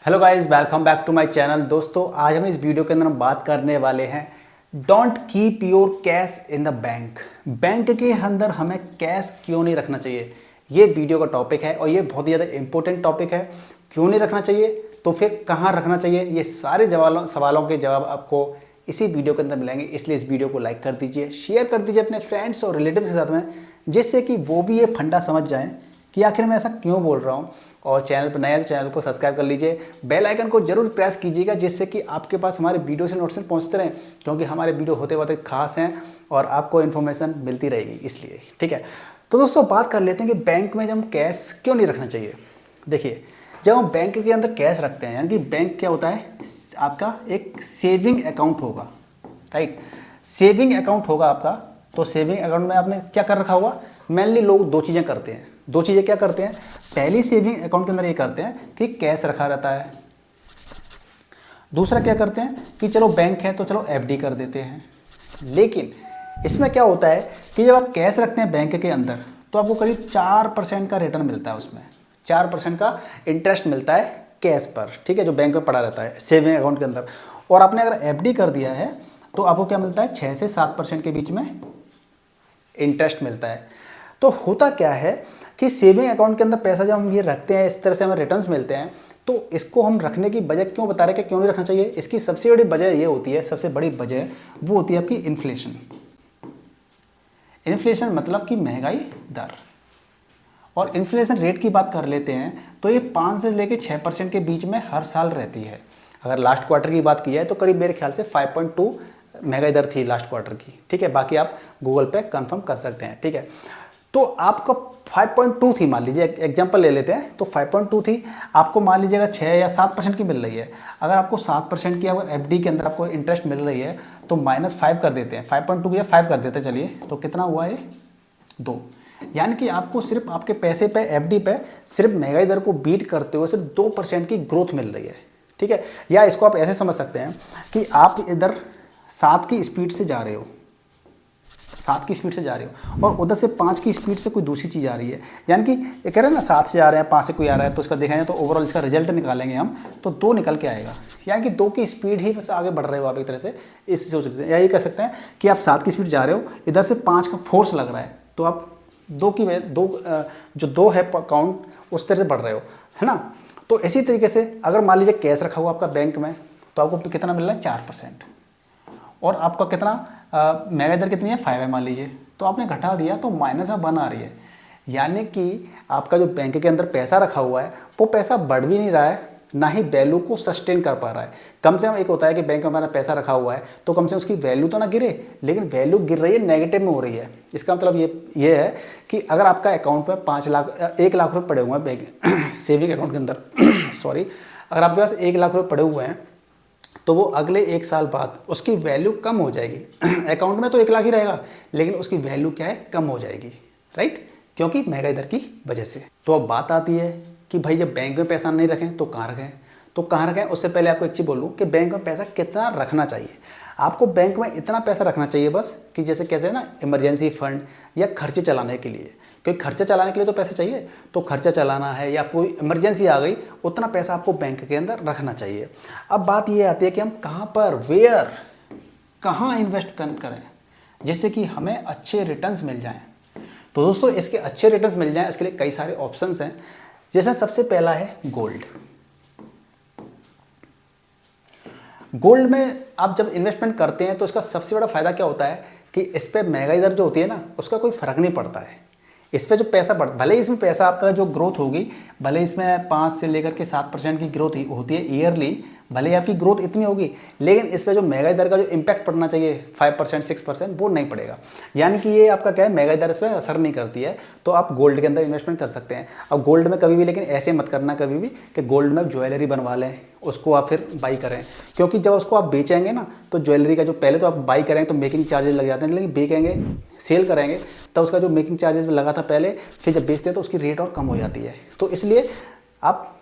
Hello guys, welcome back to my channel. दोस्तों, आज हम इस वीडियो के अंदर हम बात करने वाले हैं don't keep your cash in the bank. Bank के अंदर हमें कैश क्यों नहीं रखना चाहिए, ये वीडियो का टॉपिक है और ये बहुत ही ज़्यादा इंपॉर्टेंट टॉपिक है। क्यों नहीं रखना चाहिए, तो फिर कहाँ रखना चाहिए, ये सारे सवालों के जवाब आपको इसी वीडियो के अंदर मिलेंगे। इसलिए इस वीडियो को लाइक कर दीजिए, शेयर कर दीजिए अपने फ्रेंड्स और रिलेटिव के साथ में, जिससे कि वो भी ये फंडा समझ जाएं कि आखिर मैं ऐसा क्यों बोल रहा हूँ। और चैनल पर नया है तो चैनल को सब्सक्राइब कर लीजिए, बेल आइकन को जरूर प्रेस कीजिएगा, जिससे कि आपके पास हमारे वीडियो से नोटिफिकेशन पहुँचते रहें, क्योंकि हमारे वीडियो होते होते खास हैं और आपको इन्फॉर्मेशन मिलती रहेगी, इसलिए। ठीक है, तो दोस्तों बात कर लेते हैं कि बैंक में जब हम कैश क्यों नहीं रखना चाहिए। देखिए, जब हम बैंक के अंदर कैश रखते हैं, यानी कि बैंक क्या होता है, आपका एक सेविंग अकाउंट होगा, राइट। सेविंग अकाउंट होगा आपका, तो सेविंग अकाउंट में आपने क्या कर रखा होगा। मेनली लोग दो चीज़ें करते हैं। दो चीज़ें क्या करते हैं, पहली सेविंग अकाउंट के अंदर ये करते हैं कि कैश रखा रहता है। दूसरा क्या करते हैं कि चलो बैंक है तो चलो एफडी कर देते हैं। लेकिन इसमें क्या होता है कि जब आप कैश रखते हैं बैंक के अंदर, तो आपको करीब 4% का रिटर्न मिलता है, उसमें 4% का इंटरेस्ट मिलता है कैश पर, ठीक है, जो बैंक में पड़ा रहता है सेविंग अकाउंट के अंदर। और आपने अगर एफडी कर दिया है तो आपको क्या मिलता है, 6 से 7% के बीच में इंटरेस्ट मिलता है। तो होता क्या है कि सेविंग अकाउंट के अंदर पैसा जब हम ये रखते हैं, इस तरह से हमें रिटर्न्स मिलते हैं, तो इसको हम रखने की वजह क्यों बता रहे हैं कि क्यों नहीं रखना चाहिए। इसकी सबसे बड़ी वजह ये होती है, सबसे बड़ी वजह वो होती है आपकी इन्फ्लेशन। इन्फ्लेशन मतलब कि महंगाई दर। और इन्फ्लेशन रेट की बात कर लेते हैं तो ये 5 से लेकर 6% के बीच में हर साल रहती है। अगर लास्ट क्वार्टर की बात की जाए तो करीब मेरे ख्याल से 5.2 महंगाई दर थी लास्ट क्वार्टर की, ठीक है। बाकी आप गूगल पे कंफर्म कर सकते हैं, ठीक है। तो आपका 5.2 थी, मान लीजिए एग्जांपल ले लेते हैं, तो 5.2 थी, आपको मान लीजिएगा 6 या 7% की मिल रही है। अगर आपको 7% की अगर एफडी के अंदर आपको इंटरेस्ट मिल रही है तो -5 कर देते हैं, 5.2 की 5 कर देते हैं, चलिए, तो कितना हुआ ये 2। यानी कि आपको सिर्फ आपके पैसे पे, एफडी पे, सिर्फ महंगाई दर को बीट करते हुए सिर्फ 2% की ग्रोथ मिल रही है, ठीक है। या इसको आप ऐसे समझ सकते हैं कि आप इधर 7 की स्पीड से जा रहे हो, 7 की स्पीड से जा रहे हो, और उधर से 5 की स्पीड से कोई दूसरी चीज़ आ रही है। यानी कि ये कह रहे हैं ना, 7 से जा रहे हैं, 5 से कोई आ रहा है, तो इसका देखेंगे तो ओवरऑल इसका रिजल्ट निकालेंगे हम, तो 2 निकल के आएगा। यानी कि 2 की स्पीड ही बस आगे बढ़ रहे हो आप एक तरह से, इस सोच सकते हैं। या ये कह सकते हैं कि आप 7 की स्पीड जा रहे हो, इधर से 5 का फोर्स लग रहा है, तो आप 2 की वजह, जो 2 है काउंट, उस तरह से बढ़ रहे हो, है ना। तो इसी तरीके से अगर मान लीजिए कैश रखा हुआ आपका बैंक में, तो आपको कितना मिल रहा है, 4%। और आपका कितना महंगाई दर कितनी है, 5 है मान लीजिए, तो आपने घटा दिया तो -1 आ रही है। यानी कि आपका जो बैंक के अंदर पैसा रखा हुआ है, वो पैसा बढ़ भी नहीं रहा है, ना ही वैल्यू को सस्टेन कर पा रहा है। कम से कम एक होता है कि बैंक में हमारा पैसा रखा हुआ है तो कम से कम उसकी वैल्यू तो ना गिरे, लेकिन वैल्यू गिर रही है, नेगेटिव में हो रही है। इसका मतलब ये है कि अगर आपका अकाउंट में 1 लाख रुपये पड़े हुए हैं बैंक सेविंग अकाउंट के अंदर सॉरी, अगर आपके पास 1 लाख रुपये पड़े हुए हैं, तो वो अगले 1 साल बाद उसकी वैल्यू कम हो जाएगी। अकाउंट में तो 1 लाख ही रहेगा, लेकिन उसकी वैल्यू क्या है, कम हो जाएगी, राइट, क्योंकि महंगाई दर की वजह से। तो अब बात आती है कि भाई जब बैंक में पैसा नहीं रखें तो कहाँ रखें। तो कहाँ रखें, उससे पहले आपको एक चीज़ बोलूँ कि बैंक में पैसा कितना रखना चाहिए। आपको बैंक में इतना पैसा रखना चाहिए बस कि जैसे कैसे ना, इमरजेंसी फंड या खर्चे चलाने के लिए, क्योंकि खर्चे चलाने के लिए तो पैसे चाहिए, तो खर्चा चलाना है या कोई इमरजेंसी आ गई, उतना पैसा आपको बैंक के अंदर रखना चाहिए। अब बात ये आती है कि हम कहाँ पर, वेयर, कहाँ इन्वेस्ट करें जिससे कि हमें अच्छे रिटर्न्स मिल जाएं। तो दोस्तों, इसके अच्छे रिटर्न्स मिल जाएं, इसके लिए कई सारे ऑप्शंस हैं। जैसे सबसे पहला है गोल्ड। गोल्ड में आप जब इन्वेस्टमेंट करते हैं तो इसका सबसे बड़ा फायदा क्या होता है कि इस पर महंगाई दर जो होती है ना, उसका कोई फर्क नहीं पड़ता है। इस पर जो पैसा बढ़, भले ही इसमें पैसा आपका जो ग्रोथ होगी, भले इसमें 5 से लेकर के 7% की ग्रोथ होती है ईयरली, भले ही आपकी ग्रोथ इतनी होगी, लेकिन इस पर जो महंगाई दर का जो इम्पैक्ट पड़ना चाहिए 5% 6%, वो नहीं पड़ेगा। यानी कि ये आपका क्या है, महंगाई दर इस पर असर नहीं करती है, तो आप गोल्ड के अंदर इन्वेस्टमेंट कर सकते हैं। अब गोल्ड में कभी भी, लेकिन ऐसे मत करना कभी भी कि गोल्ड में ज्वेलरी बनवा लें, उसको आप फिर बाई करें, क्योंकि जब उसको आप बेचेंगे ना, तो ज्वेलरी का जो पहले तो आप बाई करेंगे तो मेकिंग चार्जेस लग जाते हैं, लेकिन बेचेंगे, सेल करेंगे, तब उसका जो मेकिंग चार्जेस लगा था पहले, फिर जब बेचते हैं तो उसकी रेट और कम हो जाती है। तो इसलिए आप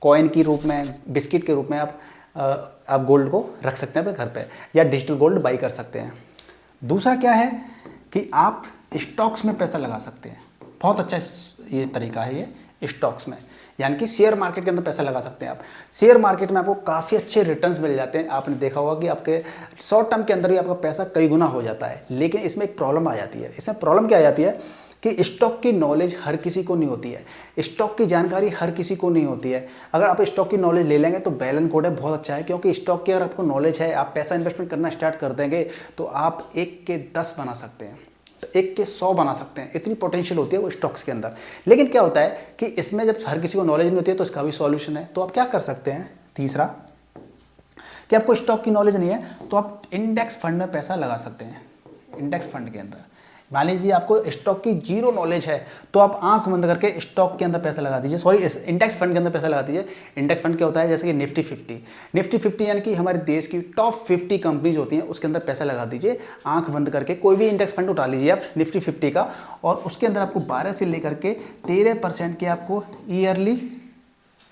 कॉइन के रूप में, बिस्किट के रूप में आप गोल्ड को रख सकते हैं अपने घर पे, या डिजिटल गोल्ड बाई कर सकते हैं। दूसरा क्या है कि आप स्टॉक्स में पैसा लगा सकते हैं। बहुत अच्छा ये तरीका है, ये स्टॉक्स में, यानी कि शेयर मार्केट के अंदर पैसा लगा सकते हैं आप। शेयर मार्केट में आपको काफ़ी अच्छे रिटर्न्स मिल जाते हैं। आपने देखा होगा कि आपके शॉर्ट टर्म के अंदर भी आपका पैसा कई गुना हो जाता है। लेकिन इसमें एक प्रॉब्लम आ जाती है। इसमें प्रॉब्लम क्या आ जाती है कि स्टॉक की नॉलेज हर किसी को नहीं होती है, स्टॉक की जानकारी हर किसी को नहीं होती है। अगर आप स्टॉक की नॉलेज ले लेंगे तो वेल एंड गुड है, बहुत अच्छा है, क्योंकि स्टॉक की अगर आपको नॉलेज है, आप पैसा इन्वेस्टमेंट करना स्टार्ट कर देंगे तो आप 1 के 10 बना सकते हैं, तो 1 के 100 बना सकते हैं। इतनी पोटेंशियल होती है वो स्टॉक्स के अंदर। लेकिन क्या होता है कि इसमें जब हर किसी को नॉलेज नहीं होती है तो इसका भी सॉल्यूशन है। तो आप क्या कर सकते हैं, तीसरा, कि आपको स्टॉक की नॉलेज नहीं है तो आप इंडेक्स फंड में पैसा लगा सकते हैं। इंडेक्स फंड के अंदर मान लीजिए आपको स्टॉक की जीरो नॉलेज है तो आप आंख बंद करके स्टॉक के अंदर पैसा लगा दीजिए, सॉरी इंडेक्स फंड के अंदर पैसा लगा दीजिए। इंडेक्स फंड क्या होता है, जैसे कि निफ्टी 50 यानी कि हमारे देश की टॉप 50 कंपनीज होती हैं, उसके अंदर पैसा लगा दीजिए आंख बंद करके। कोई भी इंडेक्स फंड उठा लीजिए आप निफ्टी 50 का, और उसके अंदर आपको 12 से लेकर के 13% के आपको ईयरली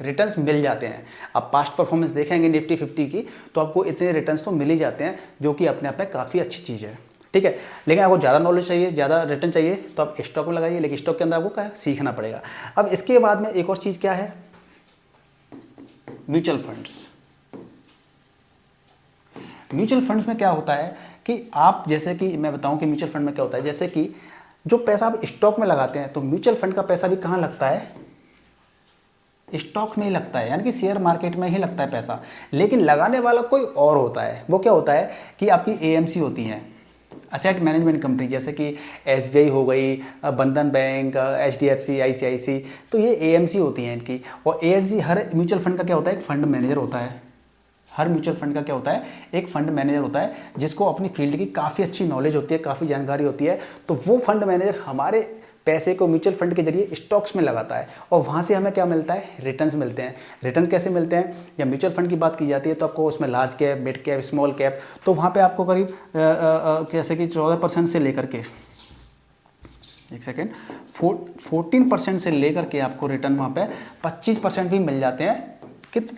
रिटर्न्स मिल जाते हैं। आप पास्ट परफॉर्मेंस देखेंगे निफ्टी 50 की तो आपको इतने रिटर्न्स तो मिल ही जाते हैं, जो कि अपने आप में काफ़ी अच्छी चीज़ है, ठीक है। लेकिन आपको ज़्यादा नॉलेज चाहिए, ज़्यादा रिटर्न चाहिए तो आप स्टॉक में लगाइए, लेकिन स्टॉक के अंदर आपको क्या सीखना पड़ेगा। अब इसके बाद में एक और चीज़ क्या है, म्यूचुअल फंड्स। म्यूचुअल फंड्स में क्या होता है कि आप, जैसे कि मैं बताऊं कि म्यूचुअल फंड में क्या होता है, जैसे कि जो पैसा आप स्टॉक में लगाते हैं तो म्यूचुअल फंड का पैसा भी कहाँ लगता है, स्टॉक में ही लगता है, यानी कि शेयर मार्केट में ही लगता है पैसा। लेकिन लगाने वाला कोई और होता है। वो क्या होता है कि आपकी एएमसी होती है, असेट मैनेजमेंट कंपनी, जैसे कि एसबीआई हो गई, बंधन बैंक, एचडीएफसी, आईसीआईसी, तो ये एएमसी होती हैं इनकी। और एएमसी, हर म्यूचुअल फंड का क्या होता है, एक फंड मैनेजर होता है। हर म्यूचुअल फंड का क्या होता है, एक फंड मैनेजर होता है, जिसको अपनी फील्ड की काफ़ी अच्छी नॉलेज होती है, काफ़ी जानकारी होती है। तो वो फंड मैनेजर हमारे पैसे को म्यूचुअल फंड के जरिए स्टॉक्स में लगाता है, और वहाँ से हमें क्या मिलता है, रिटर्न्स मिलते हैं। रिटर्न कैसे मिलते हैं, जब म्यूचुअल फंड की बात की जाती है तो आपको उसमें large cap, mid cap, small cap, तो वहाँ पे आपको करीब जैसे कि 14% से लेकर के, एक सेकेंड, 14% से लेकर के आपको रिटर्न वहाँ पे 25% भी मिल जाते हैं।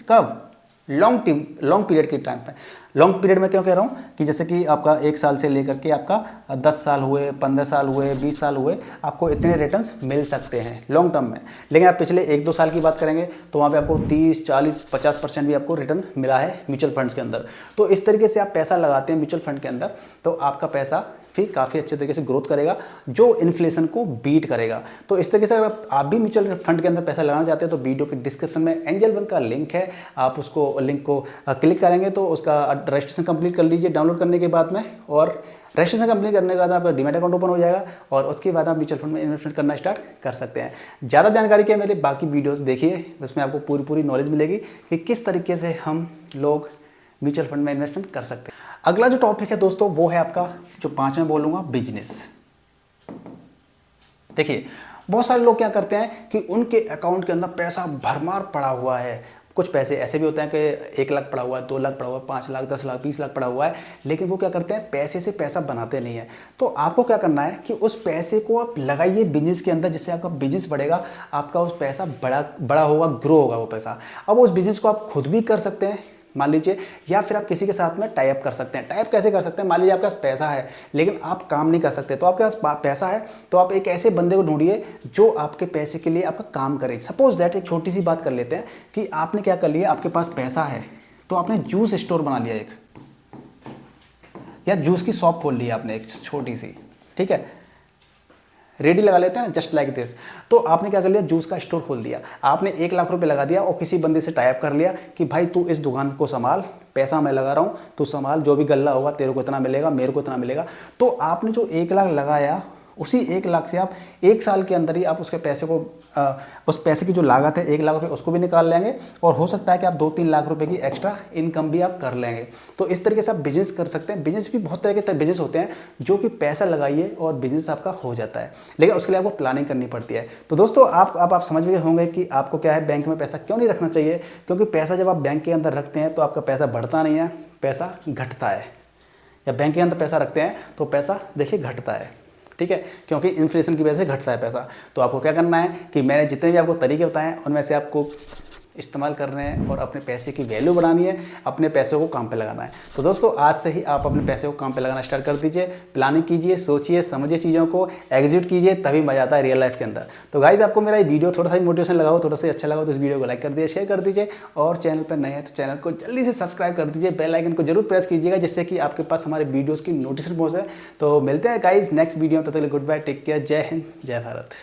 कब, लॉन्ग पीरियड के टाइम पे। लॉन्ग पीरियड में क्यों कह रहा हूँ कि जैसे कि आपका 1 साल से लेकर के आपका 10 साल हुए, 15 साल हुए, 20 साल हुए, आपको इतने रिटर्न्स मिल सकते हैं लॉन्ग टर्म में। लेकिन आप पिछले 1-2 साल की बात करेंगे तो वहाँ पे आपको 30, 40, 50% भी आपको रिटर्न मिला है म्यूचुअल फंड्स के अंदर। तो इस तरीके से आप पैसा लगाते हैं म्यूचुअल फंड के अंदर तो आपका पैसा फिर काफ़ी अच्छे तरीके से ग्रोथ करेगा, जो इन्फ्लेशन को बीट करेगा। तो इस तरीके से अगर आप भी म्यूचुअल फंड के अंदर पैसा लगाना चाहते हैं तो वीडियो के डिस्क्रिप्शन में एंजल वन का लिंक है, आप उसको लिंक को क्लिक करेंगे तो उसका रजिस्ट्रेशन कंप्लीट कर लीजिए डाउनलोड करने के बाद में, और रजिस्ट्रेशन कंप्लीट करने के बाद आपका डीमैट अकाउंट ओपन हो जाएगा, और उसके बाद आप म्यूचुअल फंड में इन्वेस्टमेंट करना स्टार्ट कर सकते हैं। ज़्यादा जानकारी के मेरे बाकी वीडियोज़ देखिए, उसमें आपको पूरी नॉलेज मिलेगी कि किस तरीके से हम लोग म्यूचुअल फंड में इन्वेस्टमेंट कर सकते हैं। अगला जो टॉपिक है दोस्तों वो है आपका, जो 5 में बोलूँगा, बिजनेस। देखिए बहुत सारे लोग क्या करते हैं कि उनके अकाउंट के अंदर पैसा भरमार पड़ा हुआ है। कुछ पैसे ऐसे भी होते हैं कि 1 लाख पड़ा हुआ है, 2 लाख पड़ा हुआ है, 5 लाख, 10 लाख, 20 लाख पड़ा हुआ है, लेकिन वो क्या करते हैं, पैसे से पैसा बनाते नहीं है। तो आपको क्या करना है कि उस पैसे को आप लगाइए बिजनेस के अंदर, जिससे आपका बिजनेस बढ़ेगा, आपका उस पैसा बड़ा होगा, ग्रो होगा वो पैसा। अब उस बिजनेस को आप खुद भी कर सकते हैं मान लीजिए, या फिर आप किसी के साथ में टाई अप कर सकते हैं। टाई अप कैसे कर सकते हैं, मान लीजिए आपके पास पैसा है लेकिन आप काम नहीं कर सकते, तो आपके पास पैसा है तो आप एक ऐसे बंदे को ढूंढिए जो आपके पैसे के लिए आपका काम करे। सपोज दैट, एक छोटी सी बात कर लेते हैं कि आपने क्या कर लिया, आपके पास पैसा है तो आपने जूस स्टोर बना लिया एक, या जूस की शॉप खोल ली आपने एक छोटी सी, ठीक है, रेडी लगा लेते हैं ना, जस्ट लाइक दिस। तो आपने क्या कर लिया, जूस का स्टोर खोल दिया, आपने 1 लाख रुपए लगा दिया और किसी बंदे से टाई अप कर लिया कि भाई तू इस दुकान को संभाल, पैसा मैं लगा रहा हूँ, तू संभाल, जो भी गल्ला होगा तेरे को इतना मिलेगा, मेरे को इतना मिलेगा। तो आपने जो 1 लाख लगाया, उसी 1 लाख से आप 1 साल के अंदर ही आप उसके पैसे को उस पैसे की जो लागत है 1 लाख रुपये उसको भी निकाल लेंगे, और हो सकता है कि आप 2-3 लाख रुपए की एक्स्ट्रा इनकम भी आप कर लेंगे। तो इस तरीके से आप बिजनेस कर सकते हैं। बिजनेस भी बहुत तरह के बिजनेस होते हैं जो कि पैसा लगाइए और बिजनेस आपका हो जाता है, लेकिन उसके लिए आपको प्लानिंग करनी पड़ती है। तो दोस्तों आप समझ गए होंगे कि आपको क्या है, बैंक में पैसा क्यों नहीं रखना चाहिए, क्योंकि पैसा जब आप बैंक के अंदर रखते हैं तो आपका पैसा बढ़ता नहीं है, पैसा घटता है। या बैंक के अंदर पैसा रखते हैं तो पैसा देखिए घटता है, ठीक है, क्योंकि इन्फ्लेशन की वजह से घटता है पैसा। तो आपको क्या करना है कि मैंने जितने भी आपको तरीके बताए हैं उनमें से आपको इस्तेमाल करने हैं और अपने पैसे की वैल्यू बढ़ानी है, अपने पैसों को काम पे लगाना है। तो दोस्तों आज से ही आप अपने पैसे को काम पे लगाना स्टार्ट कर दीजिए, प्लानिंग कीजिए, सोचिए, समझिए चीज़ों को, एग्जीक्यूट कीजिए, तभी मजा आता है रियल लाइफ के अंदर। तो गाइज आपको मेरा ये वीडियो थोड़ा सा मोटिवेशन लगा हो, थोड़ा सा अच्छा लगा तो इस वीडियो को लाइक कर दीजिए, शेयर कर दीजिए, और चैनल पर नए हैं तो चैनल को जल्दी से सब्सक्राइब कर दीजिए, बेल आइकन को जरूर प्रेस कीजिएगा जिससे कि आपके पास हमारे वीडियोज़ की नोटिफिकेशन पहुंचे। तो मिलते हैं गाइज नेक्स्ट वीडियो में, तब तक गुड बाय, टेक केयर, जय हिंद, जय भारत।